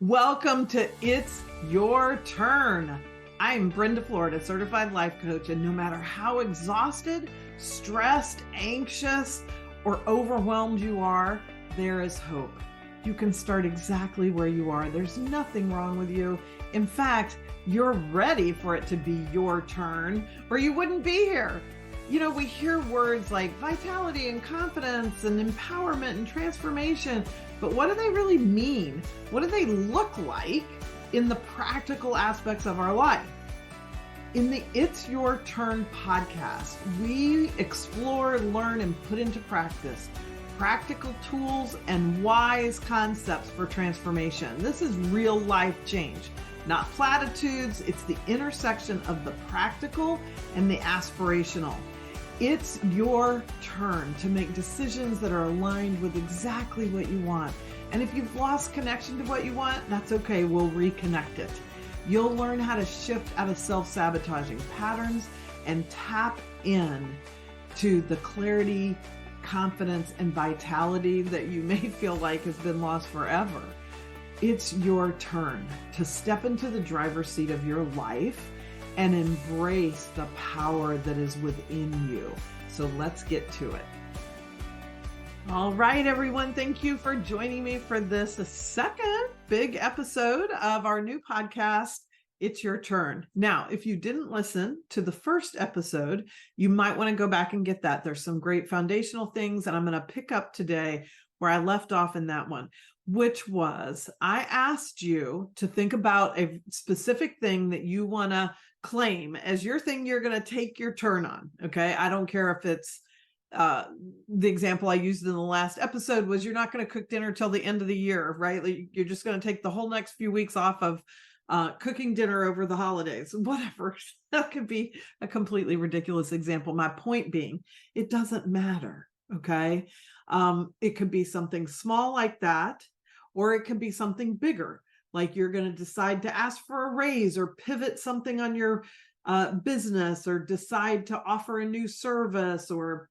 Welcome to It's Your Turn. I'm Brenda Florida, certified life coach, and no matter how exhausted, stressed, anxious, or overwhelmed you are, there is hope. You can start exactly where you are. There's nothing wrong with you. In fact, you're ready for it to be your turn, or you wouldn't be here. You know, we hear words like vitality and confidence and empowerment and transformation, but what do they really mean? What do they look like in the practical aspects of our life? In the It's Your Turn podcast, we explore, learn, and put into practice practical tools and wise concepts for transformation. This is real life change, not platitudes. It's the intersection of the practical and the aspirational. It's your turn to make decisions that are aligned with exactly what you want. And if you've lost connection to what you want, that's okay. We'll reconnect it. You'll learn how to shift out of self-sabotaging patterns and tap in to the clarity, confidence, and vitality that you may feel like has been lost forever. It's your turn to step into the driver's seat of your life and embrace the power that is within you. So let's get to it. All right, everyone. Thank you for joining me for this second big episode of our new podcast, It's Your Turn. Now, if you didn't listen to the first episode, you might want to go back and get that. There's some great foundational things, and I'm going to pick up today where I left off in that one, which was I asked you to think about a specific thing that you want to claim as your thing you're going to take your turn on. Okay. I don't care if it's the example I used in the last episode was you're not going to cook dinner till the end of the year, right? Like you're just going to take the whole next few weeks off of cooking dinner over the holidays, whatever. That could be a completely ridiculous example. My point being, it doesn't matter. Okay. It could be something small like that, or it could be something bigger. Like you're going to decide to ask for a raise or pivot something on your business, or decide to offer a new service, or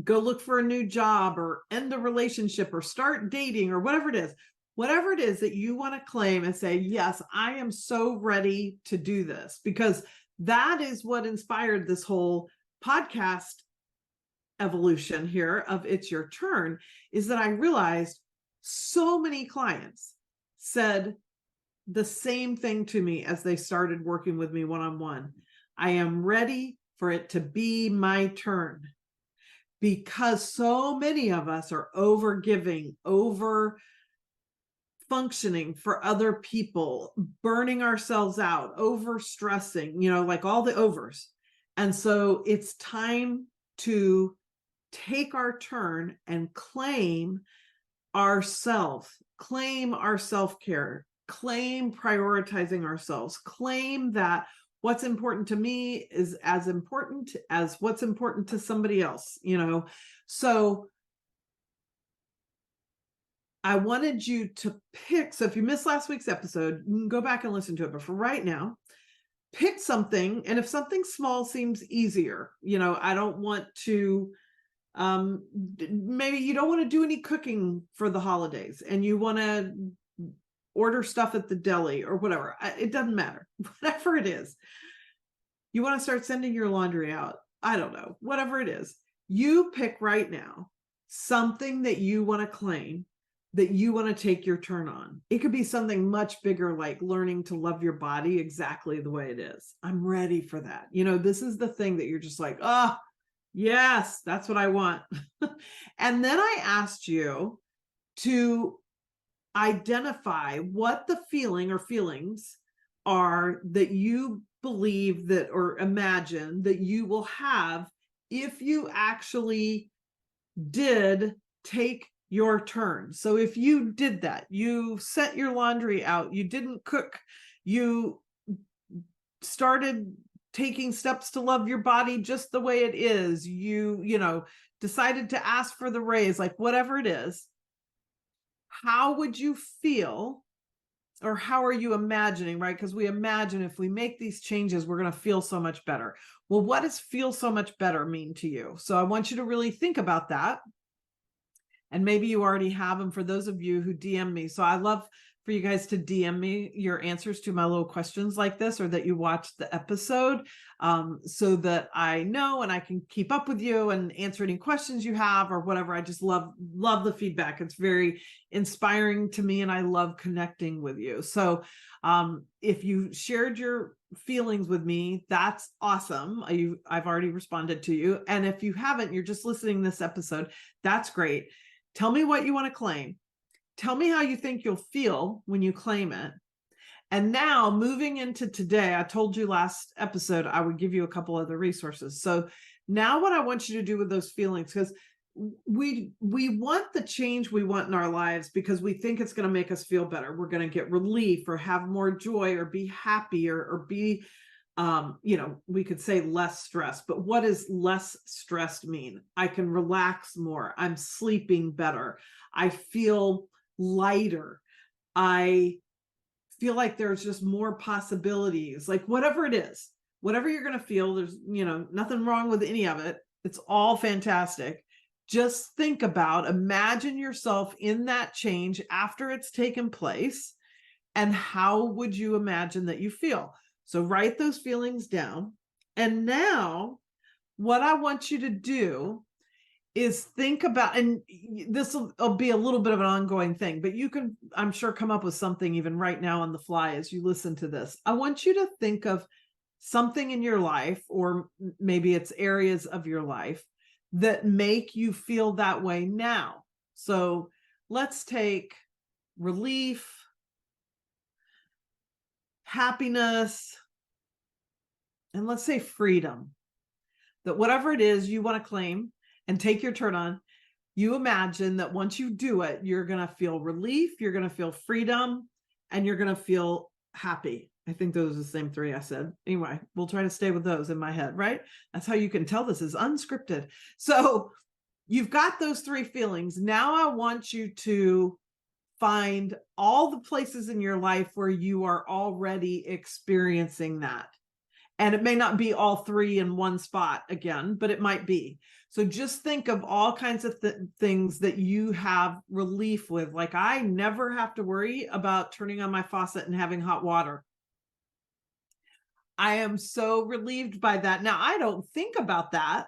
go look for a new job, or end a relationship, or start dating, or whatever it is. Whatever it is that you want to claim and say, yes, I am so ready to do this, because that is what inspired this whole podcast evolution here of It's Your Turn, is that I realized so many clients said the same thing to me as they started working with me one-on-one. I am ready for it to be my turn, because so many of us are over giving, over functioning for other people, burning ourselves out, over stressing, like all the overs. And so it's time to take our turn and claim ourselves, claim our self-care, claim prioritizing ourselves, claim that what's important to me is as important as what's important to somebody else, So I wanted you to pick, so if you missed last week's episode, you can go back and listen to it. But for right now, pick something. And if something small seems easier, I don't want to, maybe you don't want to do any cooking for the holidays and you want to order stuff at the deli or whatever. It doesn't matter. Whatever it is, you want to start sending your laundry out. I don't know, whatever it is, you pick right now something that you want to claim, that you want to take your turn on. It could be something much bigger, like learning to love your body exactly the way it is. I'm ready for that. This is the thing that you're just like, oh, yes, that's what I want. And then I asked you to identify what the feeling or feelings are that you believe that, or imagine that you will have if you actually did take your turn. So if you did that, you sent your laundry out, you didn't cook, you started taking steps to love your body just the way it is, you decided to ask for the raise, like whatever it is, how would you feel, or how are you imagining, right? Because we imagine if we make these changes, we're going to feel so much better. Well, what does feel so much better mean to you? So I want you to really think about that. And maybe you already have them for those of you who DM me. So I love for you guys to DM me your answers to my little questions like this, or that you watch the episode, so that I know and I can keep up with you and answer any questions you have or whatever. I just love the feedback. It's very inspiring to me, and I love connecting with you. So if you shared your feelings with me, that's awesome. I've already responded to you. And if you haven't, you're just listening to this episode, that's great. Tell me what you want to claim. Tell me how you think you'll feel when you claim it. And now moving into today, I told you last episode I would give you a couple other resources. So now what I want you to do with those feelings, because we want the change we want in our lives because we think it's going to make us feel better. We're going to get relief or have more joy or be happy or be, we could say less stressed, but what does less stressed mean? I can relax more. I'm sleeping better. I feel lighter. I feel like there's just more possibilities, like whatever it is, whatever you're going to feel, there's, nothing wrong with any of it. It's all fantastic. Just think about, imagine yourself in that change after it's taken place, and how would you imagine that you feel? So write those feelings down. And now what I want you to do is think about, and this will be a little bit of an ongoing thing, but you can, I'm sure, come up with something even right now on the fly as you listen to this. I want you to think of something in your life, or maybe it's areas of your life that make you feel that way now. So let's take relief, happiness, and let's say freedom. That whatever it is you want to claim and take your turn on, you imagine that once you do it, you're going to feel relief, you're going to feel freedom, and you're going to feel happy. I think those are the same three I said. Anyway, we'll try to stay with those in my head, right? That's how you can tell this is unscripted. So you've got those three feelings. Now I want you to find all the places in your life where you are already experiencing that. And it may not be all three in one spot again, but it might be. So just think of all kinds of things that you have relief with. Like, I never have to worry about turning on my faucet and having hot water. I am so relieved by that. Now, I don't think about that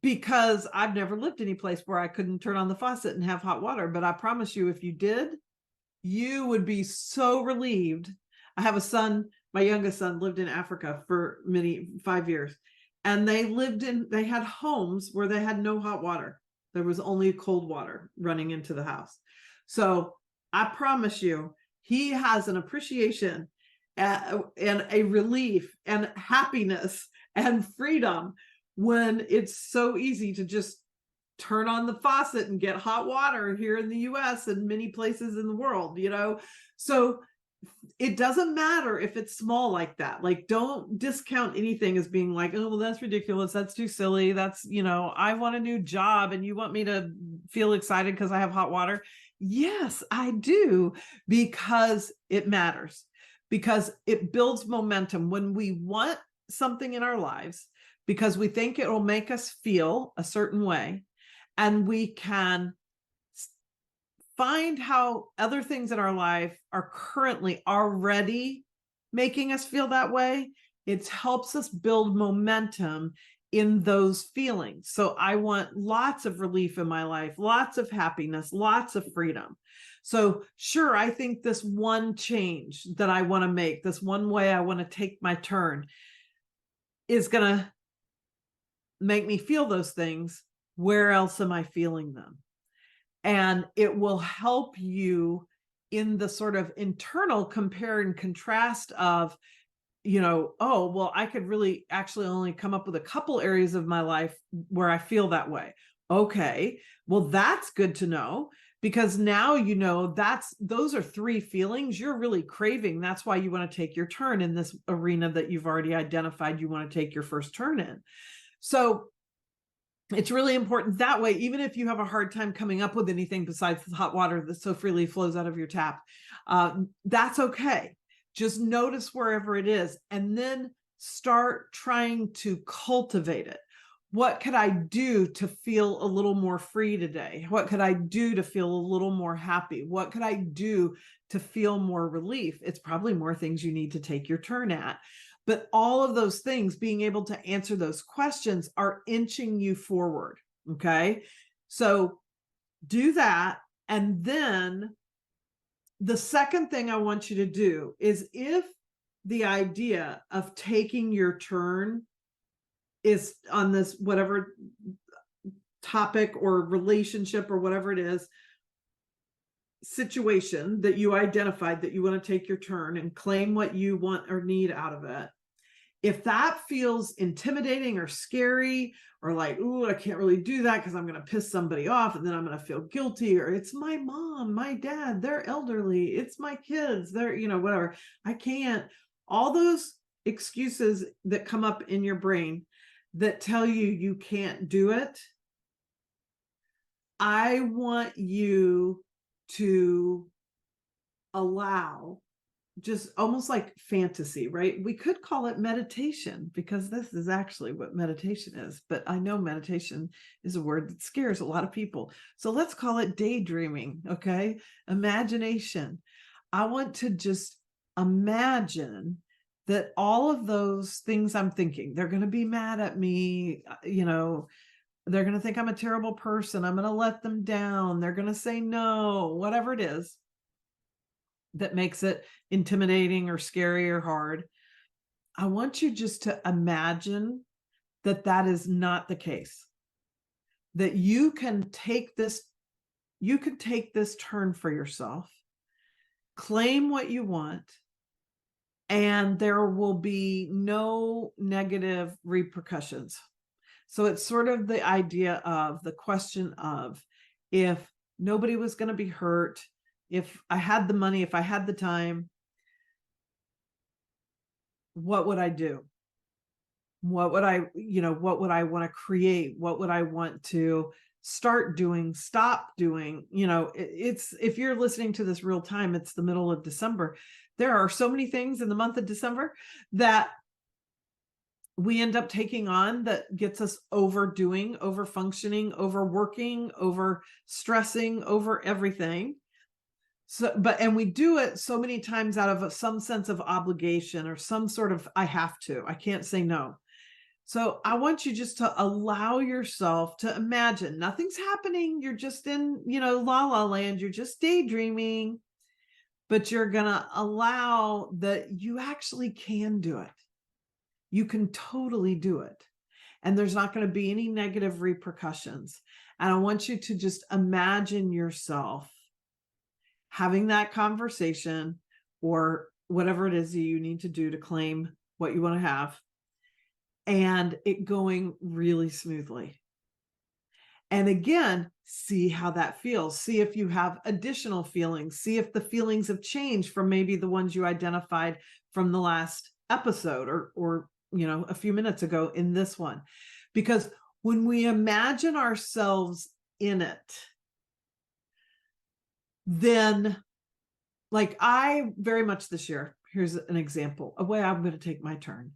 because I've never lived any place where I couldn't turn on the faucet and have hot water. But I promise you, if you did, you would be so relieved. I have a son, my youngest son lived in Africa for 5 years. And they had homes where they had no hot water. There was only cold water running into the house. So I promise you, he has an appreciation and a relief and happiness and freedom when it's so easy to just turn on the faucet and get hot water here in the US and many places in the world, So it doesn't matter if it's small like that. Like, don't discount anything as being like, oh, well, that's ridiculous. That's too silly. That's, I want a new job and you want me to feel excited because I have hot water. Yes, I do, because it matters, because it builds momentum when we want something in our lives, because we think it will make us feel a certain way. And we can find how other things in our life are currently already making us feel that way. It helps us build momentum in those feelings. So I want lots of relief in my life, lots of happiness, lots of freedom. So sure, I think this one change that I want to make, this one way I want to take my turn, is going to make me feel those things. Where else am I feeling them? And it will help you in the sort of internal compare and contrast of, oh, well, I could really actually only come up with a couple areas of my life where I feel that way. Okay, well, that's good to know, because now those are three feelings you're really craving. That's why you want to take your turn in this arena that you've already identified you want to take your first turn in. So it's really important that way, even if you have a hard time coming up with anything besides the hot water that so freely flows out of your tap, that's okay. Just notice wherever it is, and then start trying to cultivate it. what could I do to feel a little more free today? What could I do to feel a little more happy? What could I do to feel more relief? It's probably more things you need to take your turn at. But all of those things, being able to answer those questions, are inching you forward. Okay. So do that. And then the second thing I want you to do is, if the idea of taking your turn is on this, whatever topic or relationship or whatever it is, situation that you identified that you want to take your turn and claim what you want or need out of it, if that feels intimidating or scary, or like, ooh, I can't really do that because I'm going to piss somebody off and then I'm going to feel guilty, or it's my mom, my dad, they're elderly, it's my kids, they're, whatever, I can't, all those excuses that come up in your brain that tell you you can't do it, I want you to allow, just almost like fantasy, right? We could call it meditation, because this is actually what meditation is. But I know meditation is a word that scares a lot of people. So let's call it daydreaming, okay? Imagination. I want to just imagine that all of those things I'm thinking, they're going to be mad at me, they're going to think I'm a terrible person, I'm going to let them down, they're going to say no, whatever it is that makes it intimidating or scary or hard. I want you just to imagine that that is not the case, that you can take this turn for yourself, claim what you want, and there will be no negative repercussions. So it's sort of the idea of the question of, if nobody was going to be hurt, if I had the money, if I had the time, what would I do? What would I want to create? What would I want to start doing, stop doing? It's, if you're listening to this real time, it's the middle of December. There are so many things in the month of December that we end up taking on that gets us overdoing, over functioning, overworking, over stressing, over everything. So, and we do it so many times out of some sense of obligation or some sort of, I can't say no. So I want you just to allow yourself to imagine nothing's happening. You're just in, la la land. You're just daydreaming, but you're going to allow that you actually can do it. You can totally do it. And there's not going to be any negative repercussions. And I want you to just imagine yourself having that conversation, or whatever it is that you need to do to claim what you want to have, and it going really smoothly. And again, see how that feels. See if you have additional feelings. See if the feelings have changed from maybe the ones you identified from the last episode, or a few minutes ago in this one. Because when we imagine ourselves in it, then, like, I very much this year, here's an example, a way I'm going to take my turn.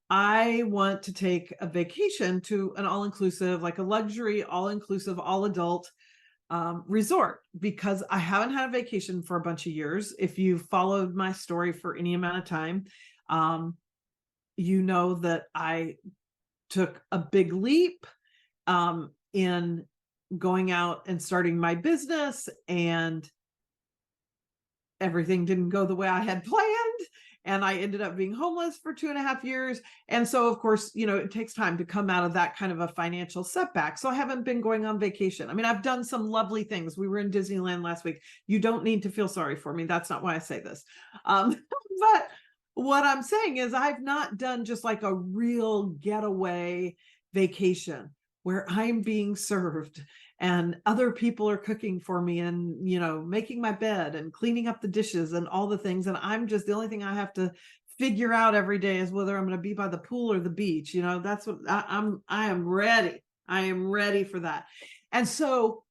I want to take a vacation to an all-inclusive, like a luxury, all-inclusive, all-adult resort, because I haven't had a vacation for a bunch of years. If you've followed my story for any amount of time, you know that I took a big leap in going out and starting my business, and everything didn't go the way I had planned. And I ended up being homeless for 2.5 years. And so, of course, it takes time to come out of that kind of a financial setback. So I haven't been going on vacation. I mean, I've done some lovely things. We were in Disneyland last week. You don't need to feel sorry for me. That's not why I say this. But what I'm saying is, I've not done just like a real getaway vacation where I'm being served and other people are cooking for me and, making my bed and cleaning up the dishes and all the things. And I'm just, the only thing I have to figure out every day is whether I'm going to be by the pool or the beach. That's what I am ready. I am ready for that. And so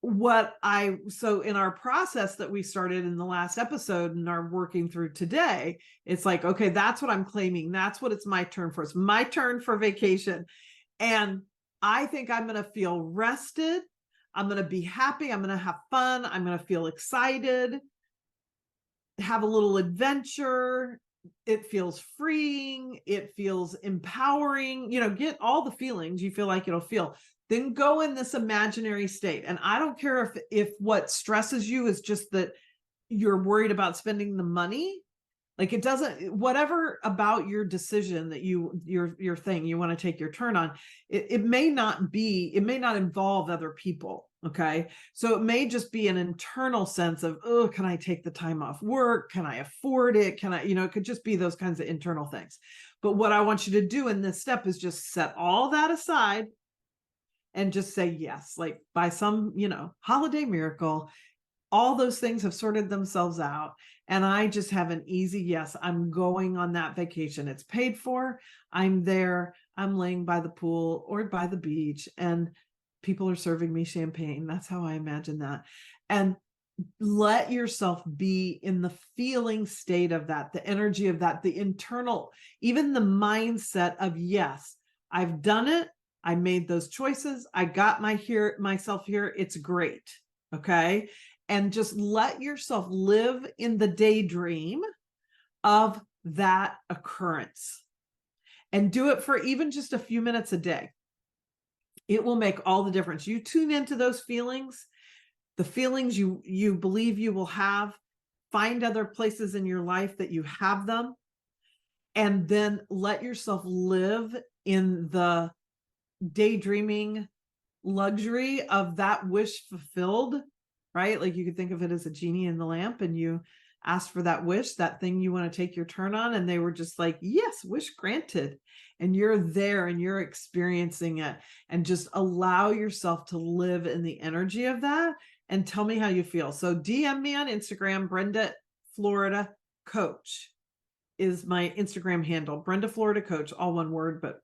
in our process that we started in the last episode and are working through today, it's like, okay, that's what I'm claiming. That's what it's my turn for. It's my turn for vacation. And I think I'm going to feel rested. I'm going to be happy. I'm going to have fun. I'm going to feel excited, have a little adventure. It feels freeing. It feels empowering. Get all the feelings you feel like it'll feel. Then go in this imaginary state. And I don't care if what stresses you is just that you're worried about spending the money. Like, it doesn't, whatever about your decision that your thing you want to take your turn on, it may not involve other people. Okay. So it may just be an internal sense of, oh, can I take the time off work? Can I afford it? Can I, it could just be those kinds of internal things. But what I want you to do in this step is just set all that aside and just say yes. Like, by some, holiday miracle, all those things have sorted themselves out. And I just have an easy yes. I'm going on that vacation. It's paid for. I'm there. I'm laying by the pool or by the beach, and people are serving me champagne. That's how I imagine that. And let yourself be in the feeling state of that, the energy of that, the internal, even the mindset of, yes, I've done it. I made those choices. I got myself here. It's great. Okay. And just let yourself live in the daydream of that occurrence, and do it for even just a few minutes a day. It will make all the difference. You tune into those feelings, the feelings you believe you will have, find other places in your life that you have them, and then let yourself live in the daydreaming luxury of that wish fulfilled. Right? Like, you could think of it as a genie in the lamp, and you asked for that wish, that thing you want to take your turn on, and they were just like, yes, wish granted. And you're there and you're experiencing it, and just allow yourself to live in the energy of that, and tell me how you feel. So DM me on Instagram. Brenda Florida Coach is my Instagram handle. Brenda Florida Coach, all one word, but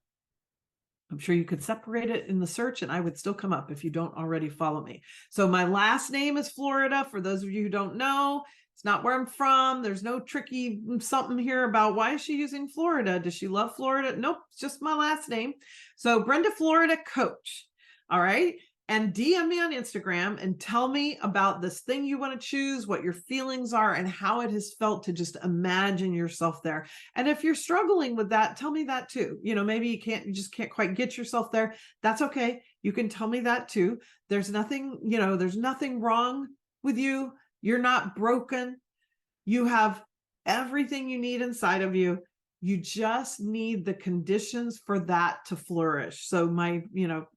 I'm sure you could separate it in the search and I would still come up if you don't already follow me. So my last name is Florida. For those of you who don't know, it's not where I'm from. There's no tricky something here about why is she using Florida? Does she love Florida? Nope, it's just my last name. So Brenda Florida Coach. All right. And DM me on Instagram and tell me about this thing you want to choose, what your feelings are, and how it has felt to just imagine yourself there. And if you're struggling with that, tell me that too. Maybe you just can't quite get yourself there. That's okay. You can tell me that too. There's nothing wrong with you. You're not broken. You have everything you need inside of you. You just need the conditions for that to flourish. So my,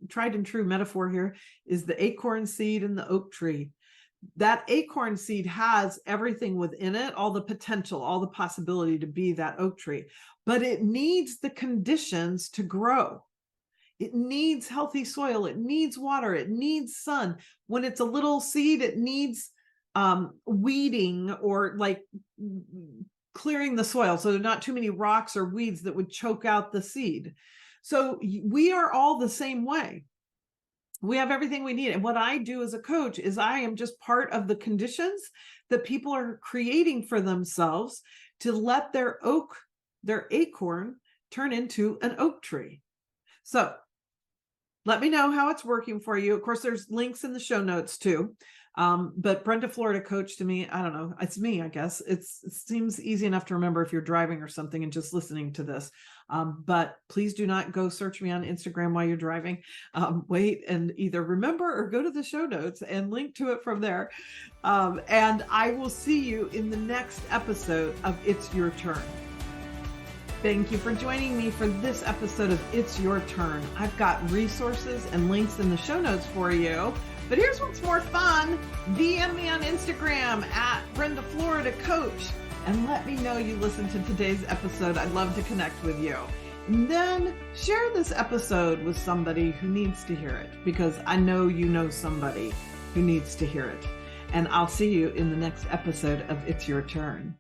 tried and true metaphor here is the acorn seed and the oak tree. That acorn seed has everything within it, all the potential, all the possibility to be that oak tree, but it needs the conditions to grow. It needs healthy soil. It needs water. It needs sun. When it's a little seed, it needs weeding, or like clearing the soil so there are not too many rocks or weeds that would choke out the seed. So we are all the same way. We have everything we need. And what I do as a coach is I am just part of the conditions that people are creating for themselves to let their acorn turn into an oak tree. So let me know how it's working for you. Of course, there's links in the show notes too. But Brenda Florida Coach, to me, I don't know. It's me, I guess. It seems easy enough to remember if you're driving or something and just listening to this. But please do not go search me on Instagram while you're driving. Wait and either remember or go to the show notes and link to it from there. And I will see you in the next episode of It's Your Turn. Thank you for joining me for this episode of It's Your Turn. I've got resources and links in the show notes for you. But here's what's more fun. DM me on Instagram at Brenda Florida Coach and let me know you listened to today's episode. I'd love to connect with you. And then share this episode with somebody who needs to hear it, because I know you know somebody who needs to hear it. And I'll see you in the next episode of It's Your Turn.